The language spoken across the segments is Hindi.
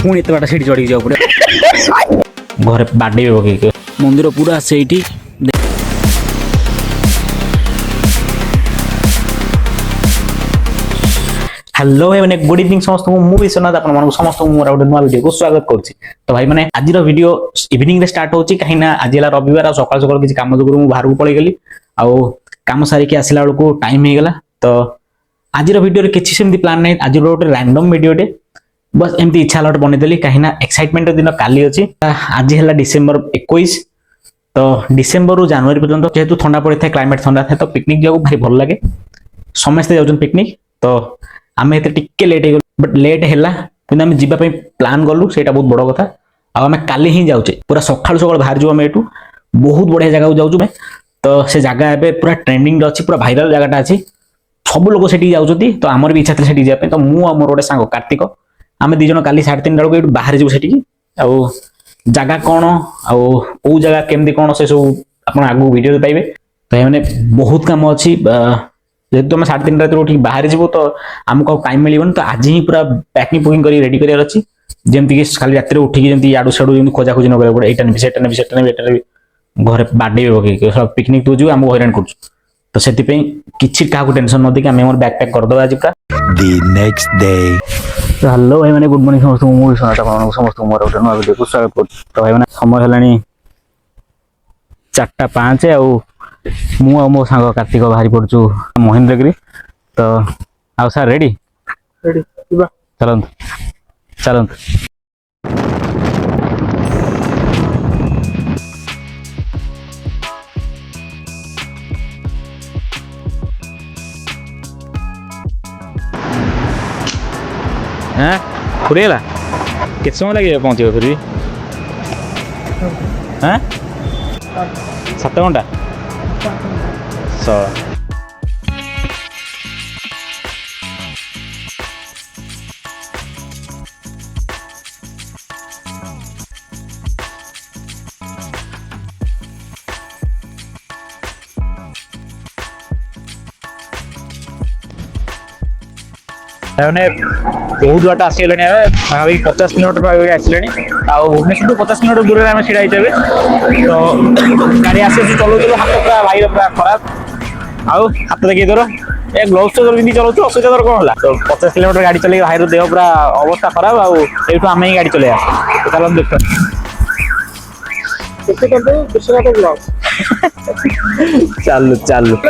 पुणी एत बाट सीढ़ी चढ़ी जाओ पड़े घरे बाडे पकई मंदिर पूरा से हेलो भाई मैंने गुड इवनिंग समस्त को विश्वनाथ आप समस्त मोर गोटे नुआ वीडियो को स्वागत करुच्ची। तो भाई मैंने आज वीडियो इवनिंग रे स्टार्ट होची कहीं आज है रविवार आ सकाल सकाल किसी काम जो बाहर को पड़े गली आम सारिकी आसला बेलू टाइम हो गला। तो आज वीडियो किसी सेमती प्लान नहीं, आज गोटे रैंडम वीडियोटे बस एमती इच्छा गोटे बनईदेली कहीं एक्साइटमेंट दिन काली अच्छी। आज है डिसेम्बर 21। तो डिसेम्बर रु जनवरी पर्यंत जेहेतु ठंडा पड़े था क्लाइमेट ठंडा था तो पिकनिक जाऊ भारी भल लगे समस्ते जाऊँ पिकनिक। तो आम एत टिके लेट हो बट लेट है कि आम जावाई प्लान कलु से बहुत बड़ कथा। आम काली ही जाऊे पूरा सकाल सकाल बाहर जाऊ आम एटू बहुत बढ़िया जगह जाऊँ। तो से जगह ए पूरा ट्रेंडिंग अच्छी पूरा भाइराल जगह अच्छी सब लोग से जाऊँगी। तो आमर भी इच्छा था से जावाई। तो मुझे मोर गोटे सांग कार्तिक आम दीज काली 3:30 बेलू बाहर जाऊ से जगह कौन आउ जगह केमती कौन से सब आप आगू वीडियो पाइबे। तो ये बहुत कम अच्छी जेहेतु आम 3:30 रात उठ बाहर जीवो तो आमको टाइम मिलबन। तो आज ही पूरा पैकिंग पुकिंग कर रेडी कर अच्छी जमीक खाली रात उठिकी जमी याडू साड़ू खोजा खोजी न पड़े एटा भी घरे बाडे पकई सब पिकनिक तू जो आमको हैरान कर। तो से किसी क्या टेंशन न देखिए आम बैग पैक करदे आज पूरा नेक्स्ट डे। तो हेलो भाई मैंने गुड मॉर्निंग समस्त मुझे समस्त मोर गोटे नुआ वीडियो को स्वागत कर। तो भाई मैंने समय है 4:05 मु मो सांग कार्तिक बाहरी पड़चु महेंद्रगिरी। तो आउ सार रेडी रेडी चलत चलत खुरीला कित समय लगे पहुँचे फिर भी 7 घंटा मैंने बहुत बाट आसगले 50 किलोमीटर पाखे आसले भुवनेश्वर 50 किलोमीटर दूर में छिड़ा तो गाड़ी आस चलो हाथ पूरा भाई पूरा खराब आउ हाथ देखिए तोर ए ग्लोव्स तो पिंधि चलाऊ असुविधा तोर कौन है। तो 50 किलोमीटर गाड़ी चल भाई देह पूरा अवस्था खराब आउ आम ही गाड़ी चलैया चल देख चालू चालू तो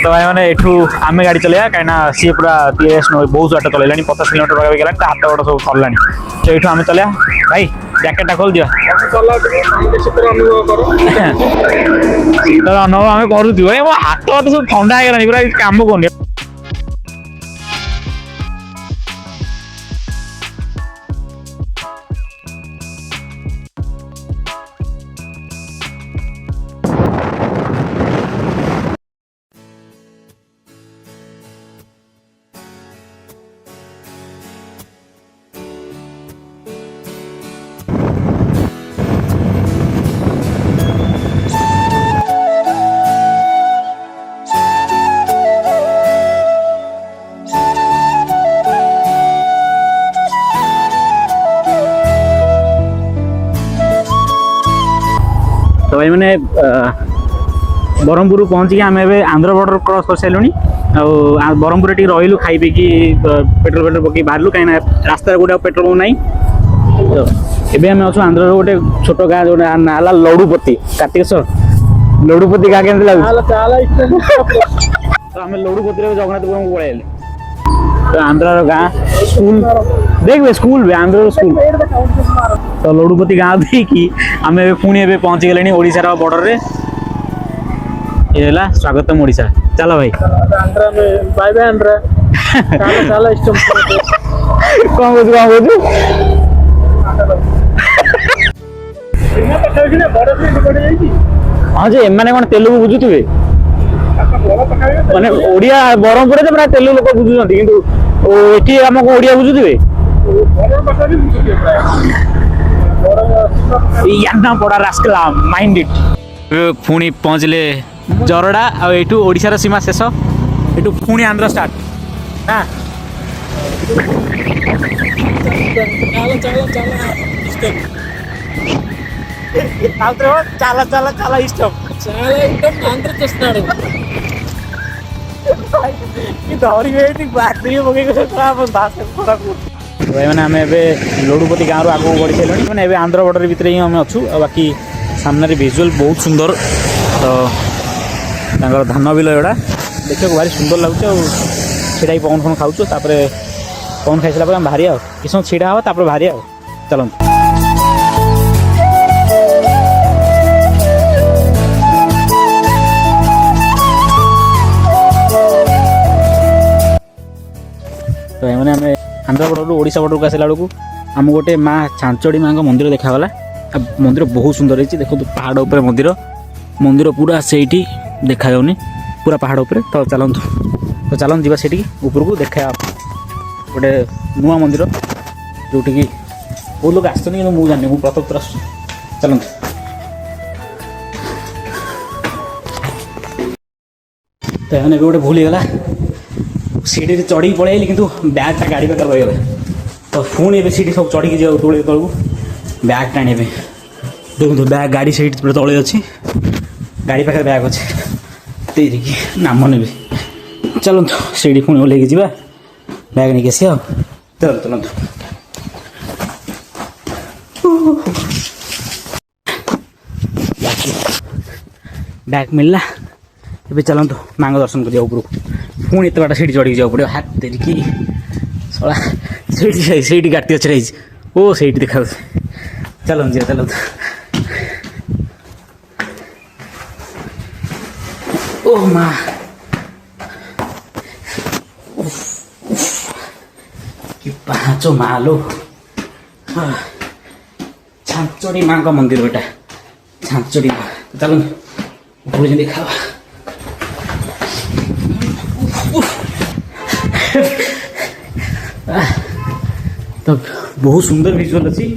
भाई मैंने एठू आम गाड़ी चलैया कहीं सी पूरा बहुत बाट चल 50 किलोमीटर पाखे गला हाथ गोड़ सब सरला। तो ये आम चलिया भाई जैकेटा खोल दिया अनुभव आम करूँ हाथ हाथ सब ठंडा हो गला पूरा काम कर। तो भाई मैंने ब्रह्मपुर पहुँचिकी आम आंध्र बॉर्डर क्रॉस कर सारे ब्रह्मपुर रही खाई पीकी पेट्रोल पकई बाहर कहीं रास्तार गोटे पेट्रोल ना। तो ये आम अच्छे आंध्र गोटे छोट गाँ जो ना लडुपति कार्तिकेश्वर लडुपति गाँ के तो आम लडुपति जगन्नाथपुर को पलैले। तो आंध्र गाँ स्कूल देख स्कूल आंध्र स्कूल तो लडुपति गाँ देखी आम पुणी पहुँची गले ओडिशार बॉर्डर रे ये स्वागतम ओडिशा। चलो भाई बाय बाय आंध्रा चला इष्टम कौन बोलू हाँ जी मैंने कौन तेलुगु बुझुवे माने ओडिया ब्रह्मपुर से पूरा तेलुगु लोक बुझुं कि ये आमको ओडिया बुझुवे याना पड़ा रास्कला माइंड इट पुणी पहुँचले जरडा आठू ओडार सीमा शेष एठू पुणी आंध्र स्टार्ट ना చాలా చాలా చాలా ఇష్టం मैंने आम लडुपति गाँव आगे बढ़ी सारे मैंने आंध्र बॉर्डर भितर ही आम अच्छू बाकी सामने विजुअल बहुत सुंदर तो धान बिल एड़ा देखा भारी सुंदर लगुच छिड़ा पवन फन खाऊ पवन खाई सारा बाहरी आ कि समय छिड़ा हाँ बाहरी आ चलते तो मैंने आम आंध्र बॉर्डर ओडिशा बॉर्डर को आसला बेलू आम गोटे माँ छांचड़ी माँ मंदिर देखागला मंदिर बहुत सुंदर है देखो पहाड़ उपर मंदिर मंदिर पूरा से देखा जाऊनी पूरा पहाड़ उपर तो चलतु जावा से ऊपर को देखा गोटे नुआ मंदिर जोटि कि बहुत लोग आसनी कि मुझे जानी मुझे प्रथम थर चलतु तो मैंने गोटे भूल गला सीढ़ी चढ़ी पलैली कि बैगटा गाड़ी पाखे रहीगला तो पुणी ए सीढ़ी सब चढ़ी जाओ तौल तौक बैगटा आने देखो बैग गाड़ी सीट तले अच्छी गाड़ी पाखे बैग अच्छे तेरिकी नाम ने चलतु सीढ़ी पुणी ओल्लैक जा बैग नहीं आस चल चलतु बैग मिलला ए चलतु माँ दर्शन कर ऊपर पुणी एत बाट सीढ़ी चढ़ी जाओ पड़ो हाथ तेरिकी सला सीढ़ी गाड़ी अच्छे रही ओ सीट देखा चलतु जी चलतु ओ माँ कि पाँचो मालो छांचड़ी माँ का मंदिर बेटा छांचड़ी माँ चलो ऊपर देखा तो बहुत सुंदर विजुअल अच्छी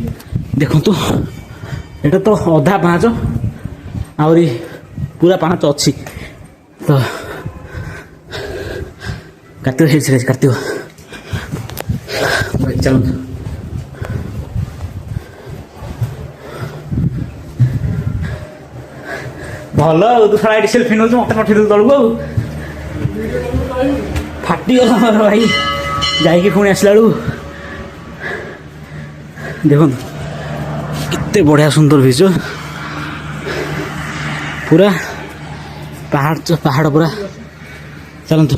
देखो तो ये तो अधा पाँच आहरी पूरा पाँच अच्छी तो कार्तिक कार्तिक चलो भल तू सारा ये सेल्फी नौ मत पठे तलू फाटीगला भाई जाकि पुणी आसला बेलू देखो कितने बढ़िया सुंदर विजुअल पूरा पहाड़ पूरा चलतु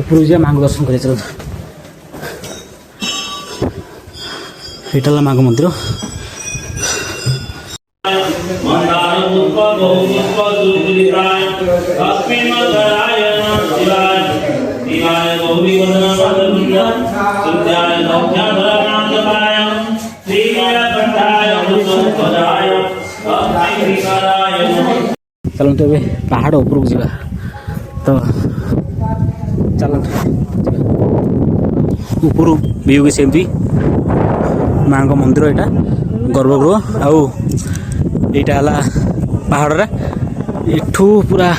ऊपर जा माँ दर्शन कर चलतु यहाँ माँ मंदिर चलते ए पहाड़ ऊपर को जा तो चलते ऊपर व्यू की सेमती माँ का मंदिर यहाँ गर्भगृह आउ यहाँ पहाड़ एठू पूरा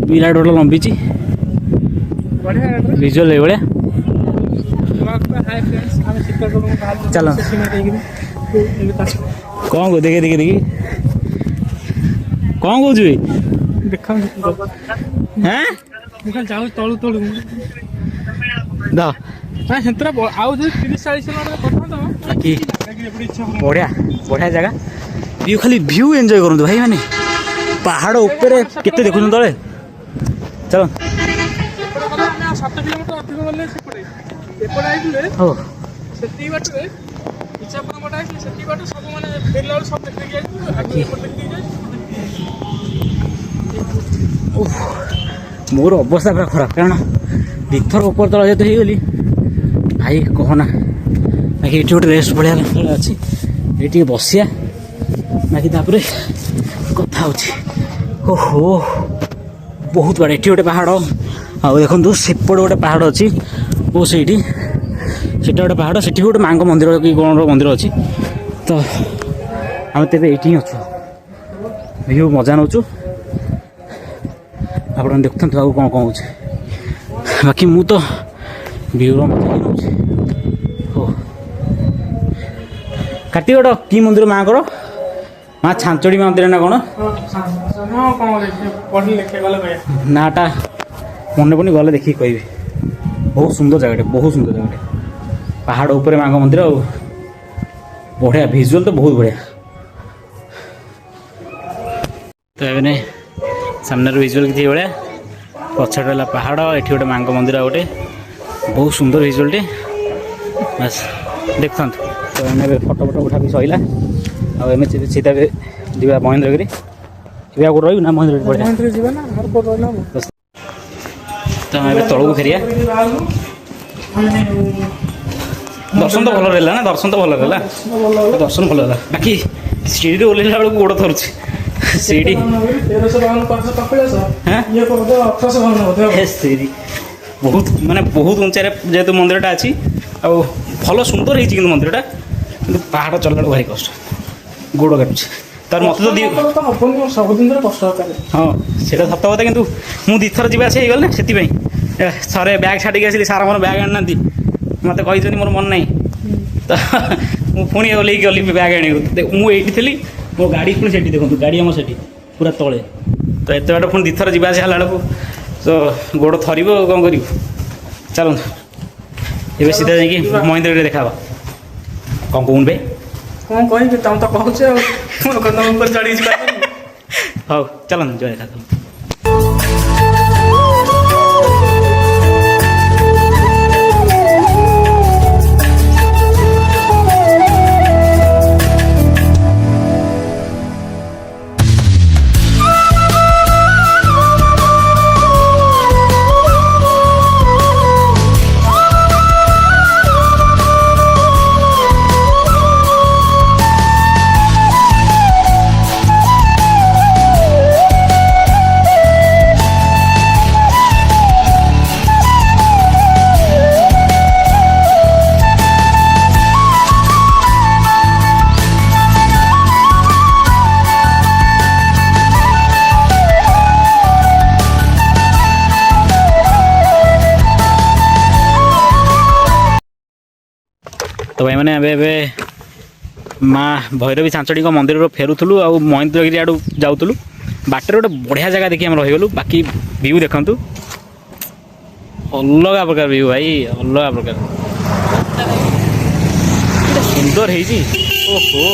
विराट बड़ लंबी विजुअल ये चल कौन को देखे देखे देखी कौन कौच बढ़िया बढ़िया जगह व्यू खाली व्यू एंजॉय करूँ भाई माने पहाड़ ऊपर केते देखु तले चलो 7 किलोमीटर अधिक गले सेपटे एपटे आइले हो सेती बाटरे इच्छा पर बाटा आइले सेती बाटा सब माने फेरला सब देख के आइले एपटे देख जाय मोर अवस्था पूरा खराब कारण दिथर ऊपर तल जेते हो गली भाई कहना बाकी ये गोटे रेस्ट बढ़िया अच्छी ये बसिया बाकी तापर कथा ओहो बहुत बड़ा ये गोटे पहाड़ आ देखो सेपटे गोटे पहाड़ अच्छी वो सहीटी गोटे पहाड़ से गोटे माँ मंदिर कि कौन मंदिर अच्छी तो आम तेज ये अच्छु ଭିଉ ମଜା ନେଉଛୁ ଆପଣ ଦେଖୁଥାନ୍ତୁ ଆଉ କ'ଣ କ'ଣ ହେଉଛି ବାକି ମୁଁ ତ ଭିଉର ମଜା ହିଁ ନେଉଛି। ହଉ କାର୍ତ୍ତିକ କି ମନ୍ଦିର ମାଆଙ୍କର ମା ଛାଞ୍ଚଡ଼ି ମନ୍ଦିର ନା କ'ଣ ନାଟା ମନେ ପଡ଼ୁନି ଗଲେ ଦେଖିକି କହିବି। ବହୁତ ସୁନ୍ଦର ଜାଗାଟେ ବହୁତ ସୁନ୍ଦର ଜାଗାଟେ ପାହାଡ଼ ଉପରେ ମାଆଙ୍କ ମନ୍ଦିର ଆଉ ବଢ଼ିଆ ଭିଜୁଆଲ୍ ତ ବହୁତ ବଢ଼ିଆ। ତ ଏବେ ସାମ୍ନାରେ ଭିଜୁଆଲ୍ କିଛି ଭଳିଆ ପଛଟା ହେଲା ପାହାଡ଼ ଏଠି ଗୋଟେ ମାଆଙ୍କ ମନ୍ଦିର ଗୋଟେ ବହୁତ ସୁନ୍ଦର ଭିଜୁଆଲ୍ଟେ ବାସ୍ ଦେଖନ୍ତୁ। ତ ଆମେ ଏବେ ଫଟୋ ଉଠା ବି ସରିଲା ଆଉ ଆମେ ସିଧା ଯିବା ମହେନ୍ଦ୍ରଗିରି। ଏବେ ଆଉ କୋଉଠି ରହିବୁ ନା ମହେନ୍ଦ୍ରଗିରି ପଳେଇବା ତ ଆମେ ଏବେ ତଳକୁ ଫେରିବା। ଦର୍ଶନ ତ ଭଲ ରହିଲା ନା ଦର୍ଶନ ତ ଭଲ ରହିଲା ଦର୍ଶନ ଭଲ ହେଲା ବାକି ସିଡ଼ିରେ ଓହ୍ଲେଇଲା ବେଳକୁ ଗୋଡ଼ ଥରୁଛି ସିଡ଼ି ବହୁତ ମାନେ ବହୁତ ଉଞ୍ଚାରେ ଯେହେତୁ ମନ୍ଦିରଟା ଅଛି ଆଉ ଭଲ ସୁନ୍ଦର ହେଇଛି କିନ୍ତୁ ମନ୍ଦିରଟା କିନ୍ତୁ ପାହାଡ଼ ଚଢ଼ିଲା ବେଳକୁ ଭାରି କଷ୍ଟ ଗୋଡ଼ କାଟୁଛି ତାର ମୋତେ ତ ସବୁଦିନରେ କଷ୍ଟ ହଁ ସେଇଟା ସତ କଥା କିନ୍ତୁ ମୁଁ ଦୁଇଥର ଯିବା ଆସିବା ହେଇଗଲି ନା ସେଥିପାଇଁ ଥରେ ବ୍ୟାଗ୍ ଛାଡ଼ିକି ଆସିଲି ସାର୍ ଆମର ବ୍ୟାଗ୍ ଆଣିନାହାନ୍ତି ମୋତେ କହିଛନ୍ତି ମୋର ମନ ନାହିଁ ତ ମୁଁ ପୁଣି ଓହ୍ଲେଇକି ଗଲି ବ୍ୟାଗ୍ ଆଣିବାକୁ ମୁଁ ଏଇଠି ଥିଲି ମୋ ଗାଡ଼ି ପୁଣି ସେଠି ଦେଖନ୍ତୁ ଗାଡ଼ି ଆମର ସେଠି ପୁରା ତଳେ ତ ଏତେ ବାଟ ପୁଣି ଦୁଇଥର ଯିବା ଆସିବା ହେଲା ବେଳକୁ ତ ଗୋଡ଼ ଥରିବ କ'ଣ କରିବୁ ଚାଲନ୍ତୁ ଏବେ ସିଧା ଯାଇକି ମହେନ୍ଦ୍ରଗିରିରେ ଦେଖା ହବ କ'ଣ କହୁନ ଭାଇ କ'ଣ କହିବି ତମେ ତ କହୁଛ ଆଉ ଉପରେ ଚଢ଼ିକି ଯିବା ହଉ ଚାଲନ୍ତୁ ଯିବା ଦେଖା କର। तो भाई मैंने एबे माँ भैरवी छांचड़ी मंदिर फेरुलु आ महेन्द्रगिरी आड़ जाऊलु बाटर गोटे बढ़िया जगह देखिए आम रहीगलु बाकी व्यू देखु अलग प्रकार व्यू भाई अलग प्रकार सुंदर ओहो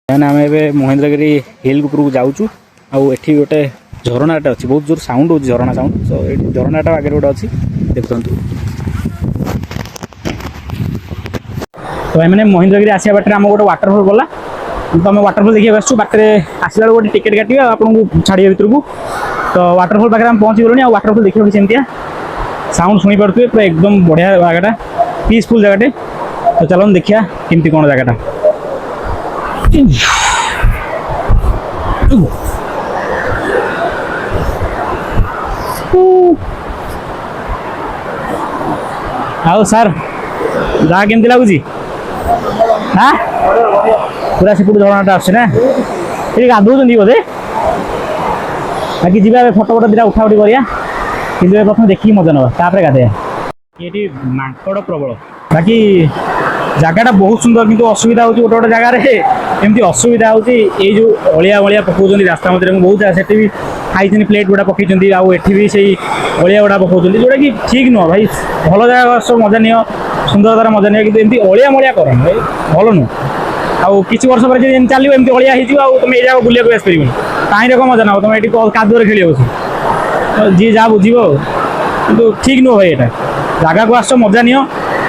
आम ए महेन्द्रगिरी हिल उपरक जाऊँ आठी गोटे झरनाटा अच्छी बहुत जोर साउंड हो झरणा साउंड सो ये झरनाटा आगे गोटे अच्छी देखु तो मैंने महेन्द्रगिरी आसा बाटे आम गोटे वाटरफल गला तो आम वाटरफल देखिए बाटे आसला गोटे टिकेट काटे आपको छाड़िए भर को तो वाटरफल पाखे आम पहुँची गलुँ वाटरफल देखिए सेमतिया साउंड शुणी पारे पूरा एकदम बढ़िया जगटा पीसफुल जगटे तो चलो देखिए केमती कौन जगटा आओ सर जगह केमती लगुच हाँ पूरा सेपट झरनाटा आसना ये गाधौं बोधे बाकी जी फटो फटो दुटा उठा उठी करा कि प्रथम देखिए मजा ना गाधे ये मांकड़ प्रबल बाकी जगटा बहुत सुंदर किंतु असुविधा हो गोटे गोटे जगार एमती असुविधा हो जो अलिया बलिया पकाउं रास्ता मध्य बहुत से भी खाई प्लेट गुड़ा पकई आठ भी से अलिया गुड़ा पकाउं जोटा कि ठीक नुह भाई भल जगह सब मजा नि सुंदरतार मजा नि कि अलिया मलिया कर भाई भल नुह आउ किसी वर्ष पर चलो एमती अलिया हो तुम ये जगह बुलाक आसपार कहीं कम मजा ना तुम ये कादुरे खेल बस जी जहाँ बुझ कि ठीक नुह भाई यहाँ जगह को आस मजा नि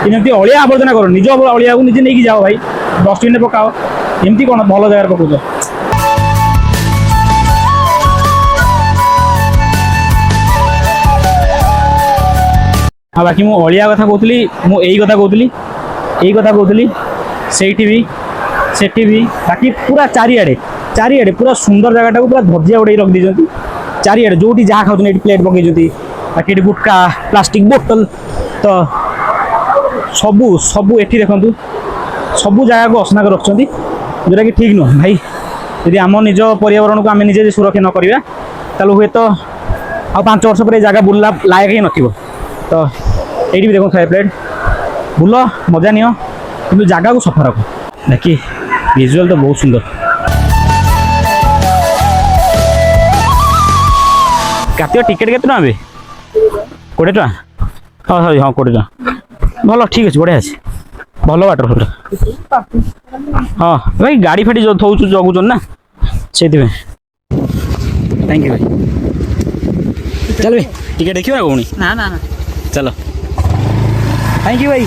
एमती अलिया आवर्जना कर निज अलिया को निजे नहीं जाओ भाई डस्टबिन पकाओ एमती कौन भल जगार पकाउच हाँ बाकी मु अलिया कथा कहूली मुझे कहूली सेठी भी बाकी पूरा चारिआडे पूरा सुंदर जगह पूरा धज्जिया उड़े रख दी चारिआडे जो जहाँ खाऊँ प्लेट पकई बाकी ये गुटका प्लास्टिक बोतल तो सबू सबू एठी देखु सबू जगह को असना कर रखुच्च जोटा कि ठीक नुह भाई ଯଦି ଆମ ନିଜ पर्यावरणକୁ ଆମେ ନିଜେ ସୁରକ୍ଷା ନ କରିବା ତାହେଲେ ହୁଏତ ଆଉ 5 ବର୍ଷ ପରେ ଏ ଜାଗା ବୁଲିଲା ଲାୟକ ହିଁ ନଥିବ। ତ ଏଇଠି ବି ଦେଖନ୍ତୁ ଖାଇବା ପ୍ଲେଟ୍ ବୁଲ ମଜା ନିଅ କିନ୍ତୁ ଜାଗାକୁ ସଫା ରଖ। ବାକି ଭିଜୁଆଲ୍ ତ ବହୁତ ସୁନ୍ଦର। କାଟିବ ଟିକେଟ୍ କେତେ ଟଙ୍କା ଏବେ? 20 ଟଙ୍କା? ହଁ ସରି ହଁ 20 ଟଙ୍କା। ଭଲ ଠିକ୍ ଅଛି ବଢ଼ିଆ ଅଛି ଭଲ ୱାଟରଫଲ୍। ହଁ ଭାଇ ଗାଡ଼ି ଫାଡ଼ି ଥଉଛୁ ଜଗୁଛନ୍ତି ନା ସେଇଥିପାଇଁ। ଥ୍ୟାଙ୍କ ୟୁ ଭାଇ। ଚାଲ ଭାଇ ଟିକେ ଦେଖିବା କଉଣି ନା ନା ନା ଚାଲ। ଥ୍ୟାଙ୍କ ୟୁ ଭାଇ।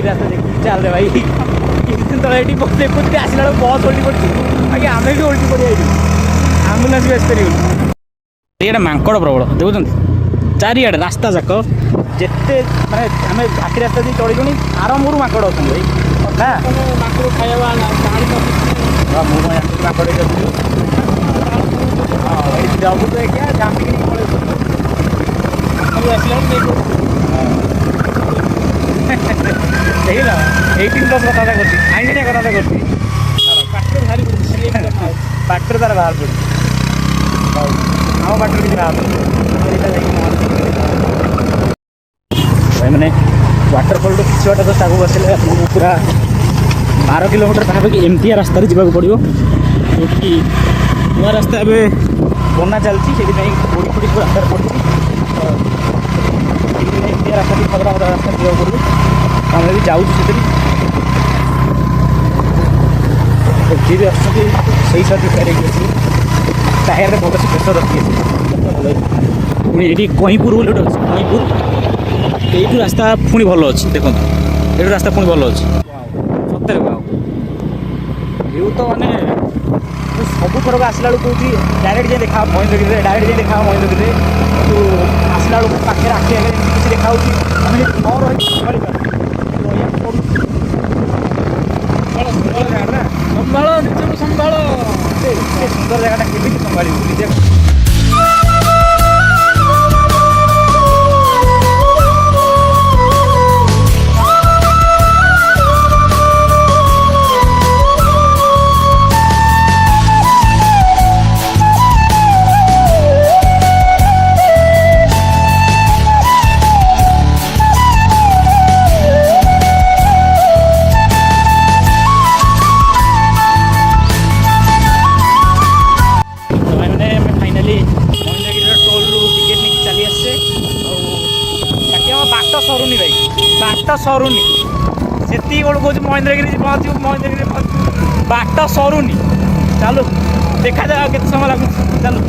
ରାସ୍ତା ଦେଖିକି ଚାଲେ ଭାଇ। କିଛି ଦିନ ତଳେ ଏଠି ଦେଖୁଛି ଆସିଲା ବେଳକୁ ବସ୍ ଓଲଟି ପଡ଼ିଛି। ଆଜ୍ଞା ଆମେ ବି ଓଲଟି ପଡ଼ିବା ଏଇଠି ଆମ୍ବୁଲାନ୍ସ ବି ଆସିପାରିବନି। ଏଇଟା ମାଙ୍କଡ଼ ପ୍ରବଳ ଦେଖୁଛନ୍ତି ଚାରିଆଡ଼େ ରାସ୍ତା ଯାକ ଯେତେ ମାନେ ଆମେ ଘାଟି ରାସ୍ତା ଦେଇ ଚଳିଲୁଣି ଆରମ୍ଭରୁ ମାଙ୍କଡ଼ ଅଛନ୍ତି ଭାଇ ନା ମାଙ୍କଡ଼ ଖାଇବା ମୁଁ ମାଙ୍କଡ଼ ଯାଉଛି। ହଁ ଏଇଠି ଯାବୁ ତ ଆଜ୍ଞା ଜାମ୍ପିକି ପଳେଇବୁ ଆସିଲା ହେଇଗଲା 18+ କଥାବାର୍ତ୍ତା କରୁଛି ଆଇଁଷିଆ କଥାବାର୍ତ୍ତା କରୁଛି ପାଟିରେ ବାହାରି ପଡ଼ୁଛି ପାଟିରେ ତାର ବାହାର ପଡ଼ୁଛି। ହଉ ଆମ ପାଟିରେ କିଛି ବାହାର ପଡ଼ୁଛି ଭାଇ ମାନେ ୱାଟରଫଲ୍ରୁ କିଛି ବାଟ ତ ତାକୁ ବସିଲେ ଆପଣଙ୍କୁ ପୁରା 12 କିଲୋମିଟର ପାଖାପାଖି ଏମିତିଆ ରାସ୍ତାରେ ଯିବାକୁ ପଡ଼ିବ ଯେଉଁଠି ନୂଆ ରାସ୍ତା ଏବେ ବନା ଚାଲିଛି ସେଥିପାଇଁ ଗୋଡ଼ି ଫୋଡ଼ି ସବୁ ରାସ୍ତାରେ ପଡ଼ିଛି। ଏମିତିଆ ରାସ୍ତା ବି ଖବର ରାସ୍ତା ଯିବାକୁ ପଡ଼ିବ ଆମେ ବି ଯାଉଛୁ ସେଥିରେ ଯିଏ ବି ଆସୁଛନ୍ତି ସେଇ ସହିତ ଫେରାଇକି ଆସିବେ ଟାୟାରରେ ଭଲସେ ପ୍ରେସର ରଖି ପୁଣି ଏଇଠି କଇଁପୁର ବୋଲି ଗୋଟେ ଅଛି କଇଁପୁର ଏଇଠୁ ରାସ୍ତା ପୁଣି ଭଲ ଅଛି ଦେଖନ୍ତୁ ଏଇଠୁ ରାସ୍ତା ପୁଣି ଭଲ ଅଛି ସତରେ ଭିଉ ତ ମାନେ ମୁଁ ସବୁଥରକ ଆସିଲା ବେଳକୁ କହୁଛି ଡାଇରେକ୍ଟ ଯାଇ ଦେଖା ମହେନ୍ଦ୍ରଗିରିରେ ଡାଇରେକ୍ଟ ଯାଇ ଦେଖା ମହେନ୍ଦ୍ରଗିରିରେ କିନ୍ତୁ ଆସିଲା ବେଳକୁ ପାଖରେ ଆଖି ଆଗରେ ଏମିତି କିଛି ଦେଖାହେଉଛି ଆମେ ଯଦି ନ ରହିକି ସମ୍ଭାଳିବା ରହିବାକୁ ପଡ଼ୁଛି। ସମ୍ଭାଳ ନିଜକୁ ସମ୍ଭାଳ ଏତେ ସୁନ୍ଦର ଜାଗାଟା କେମିତି ସମ୍ଭାଳିବୁ ନିଜେ। ସରୁନି ଭାଇ ବାଟ ସରୁନି ସେତିକି ବେଳକୁ କହୁଛି ମହେନ୍ଦ୍ରଗିରି ପହଞ୍ଚିବୁ ମହେନ୍ଦ୍ରଗିରି ବାଟ ସରୁନି ଚାଲୁ ଦେଖାଯାଉ କେତେ ସମୟ ଲାଗୁଛି ଚାଲୁ।